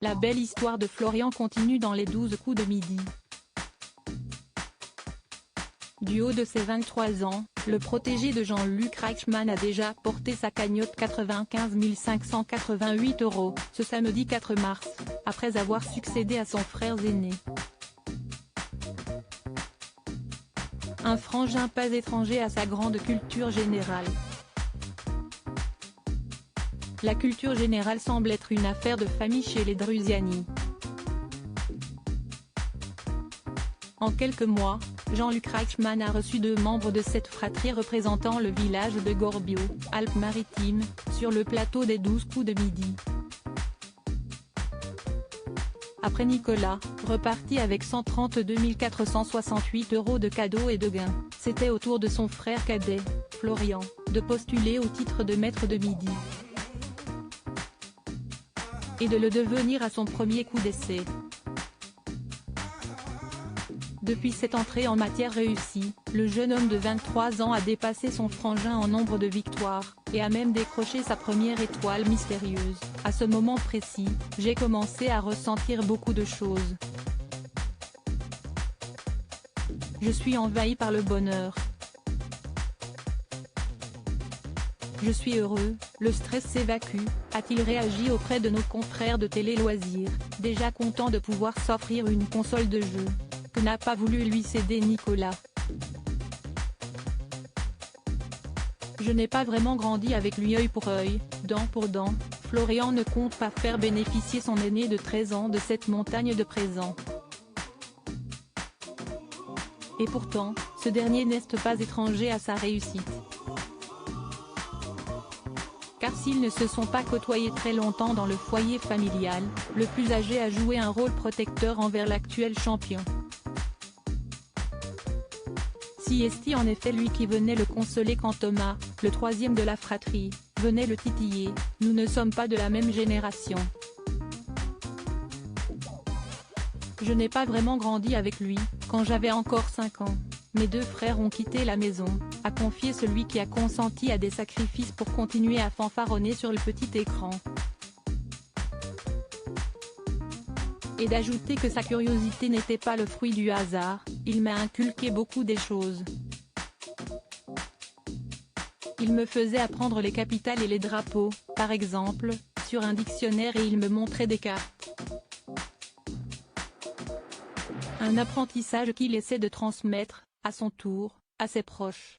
La belle histoire de Florian continue dans les 12 coups de midi. Du haut de ses 23 ans, le protégé de Jean-Luc Reichmann a déjà porté sa cagnotte 95 588 € ce samedi 4 mars, après avoir succédé à son frère aîné. Un frangin pas étranger à sa grande culture générale. La culture générale semble être une affaire de famille chez les Drusiani. En quelques mois, Jean-Luc Reichmann a reçu 2 membres de cette fratrie représentant le village de Gorbio, Alpes-Maritimes, sur le plateau des 12 coups de midi. Après Nicolas, reparti avec 132 468 € de cadeaux et de gains, c'était au tour de son frère cadet, Florian, de postuler au titre de maître de midi. Et de le devenir à son premier coup d'essai. Depuis cette entrée en matière réussie, le jeune homme de 23 ans a dépassé son frangin en nombre de victoires, et a même décroché sa première étoile mystérieuse. À ce moment précis, j'ai commencé à ressentir beaucoup de choses. Je suis envahi par le bonheur. Je suis heureux, le stress s'évacue, a-t-il réagi auprès de nos confrères de Télé Loisirs, déjà content de pouvoir s'offrir une console de jeu, que n'a pas voulu lui céder Nicolas. Je n'ai pas vraiment grandi avec lui œil pour œil, dent pour dent. Florian ne compte pas faire bénéficier son aîné de 13 ans de cette montagne de présents. Et pourtant, ce dernier n'est pas étranger à sa réussite. Car s'ils ne se sont pas côtoyés très longtemps dans le foyer familial, le plus âgé a joué un rôle protecteur envers l'actuel champion. Si est en effet lui qui venait le consoler quand Thomas, le troisième de la fratrie, venait le titiller, nous ne sommes pas de la même génération. Je n'ai pas vraiment grandi avec lui, quand j'avais encore 5 ans. Mes 2 frères ont quitté la maison, a confié celui qui a consenti à des sacrifices pour continuer à fanfaronner sur le petit écran. Et d'ajouter que sa curiosité n'était pas le fruit du hasard, il m'a inculqué beaucoup des choses. Il me faisait apprendre les capitales et les drapeaux, par exemple, sur un dictionnaire et il me montrait des cartes. Un apprentissage qu'il essaie de transmettre, à son tour, à ses proches.